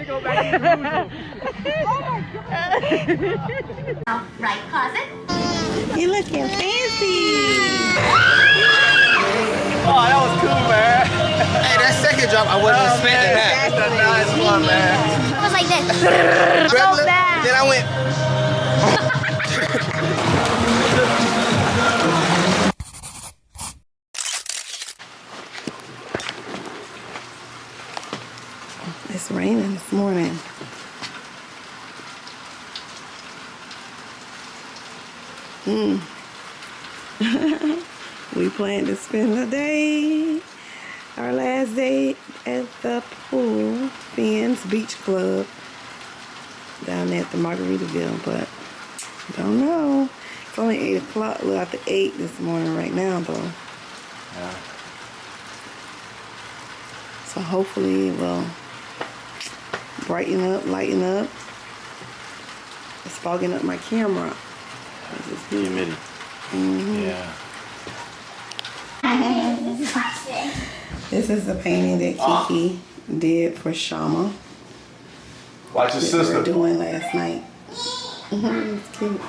go back to the room. Right closet. You looking fancy. Oh, that was cool, man. Hey, that second drop, I wasn't expecting that. That's a nice one, man. It was like this. So bad. Then I went. It's raining this morning. We plan to spend the day, our last day at the pool, Finn's Beach Club, down there at the Margaritaville, but don't know. It's only 8 o'clock, a little after 8 this morning right now though. Yeah. So hopefully it will brighten up, lighten up. It's fogging up my camera. It's humidity. Yeah. This is the painting that Kiki did for Shauma. Watch your sister. We were doing last night. It's cute.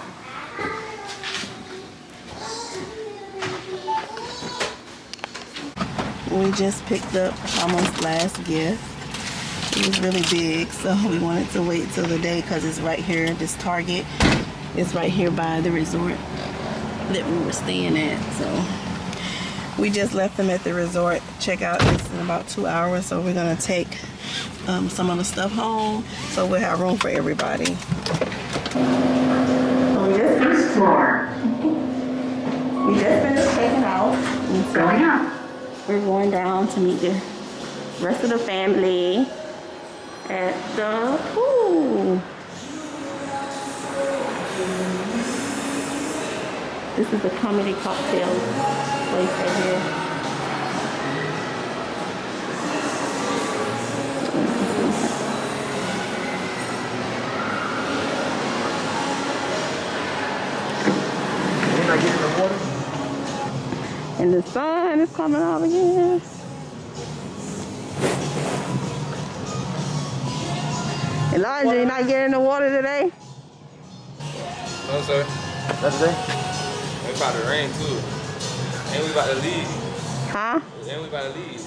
We just picked up Shauma's last gift. It was really big, so we wanted to wait till the day because it's right here. This Target is right here by the resort that we were staying at. So we just left them at the resort. Check out this in about 2 hours. So we're gonna take some of the stuff home, so we'll have room for everybody. We just finished floor. We just finished checking out. Going up. We're going down to meet the rest of the family at the pool. This is a comedy cocktail place right here. Didn't I get in the water? And the sun is coming out again. Elijah, you not getting in the water today? No, sir. That's it. It's about to rain, too. And we about to leave. Huh? And we about to leave.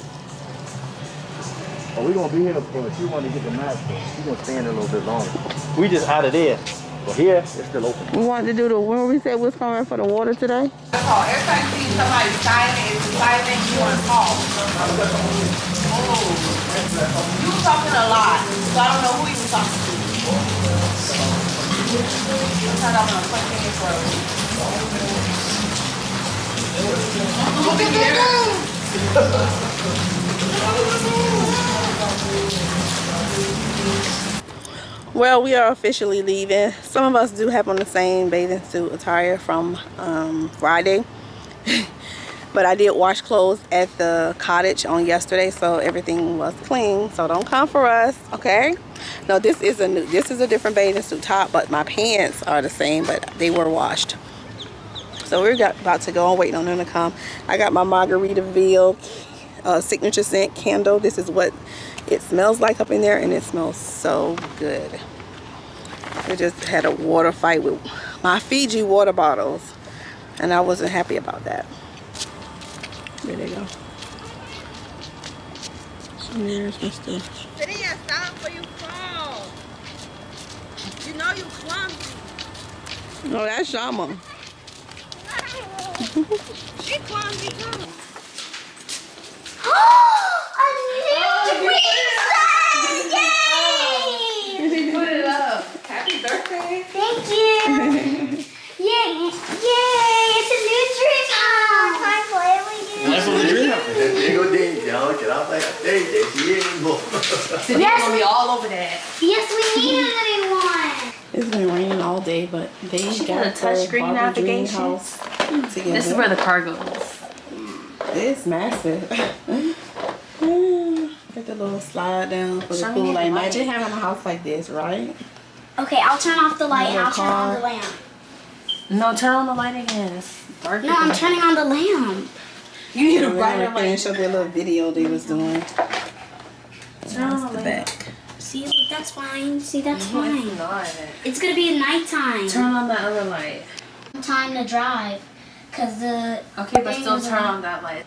Oh, we gonna be here for she wanted to get the mask. She gonna stay in a little bit longer. We just out of there. But here, it's still open. We wanted to do the, when we said we was coming for the water today? That's all. Every time you see somebody silent, it's silent, you want to call. Oh. You were talking a lot, so I don't know who you were talking to. Sometimes I'm gonna punch in your throat. Well, we are officially leaving. Some of us do have on the same bathing suit attire from Friday. But I did wash clothes at the cottage on yesterday, so everything was clean. So don't come for us, okay? No, this is a different bathing suit top, but my pants are the same, but they were washed. So we're about to go and waiting on them to come. I got my Margaritaville signature scent candle. This is what it smells like up in there, and it smells so good. We just had a water fight with my Fiji water bottles, and I wasn't happy about that. There they go. And there's Mr. SuddenYah, stop before you fall. You know you clumsy. Oh, that's Shauma. She clumsy too. A new reason! Yay! Put it up. Happy birthday. Thank you. Yay! Yay! It's a new drink. Can I play with you? That's what the dream happened. There you go, Dave. Y'all get out like there she is. Today's gonna be all over that. Yes, we need a new one. It's been raining all day, but they got a touchscreen navigation. house together. This is where the car goes. It's massive. Get the little slide down for the pool. Like, imagine having a house like this, right? Okay, I'll turn off the light and Another I'll turn on car. the lamp. No, turn on the light again. It's dark. No, I'm turning on the lamp. You need to We're brighter gonna light. finish up their little video they was doing. Turn on That's the the light. back. See, look, that's fine. See, that's No, fine. it's not. It's gonna be a nighttime. Turn on that other light. Time to drive, cause the Okay, but thing still was turn on. on that light.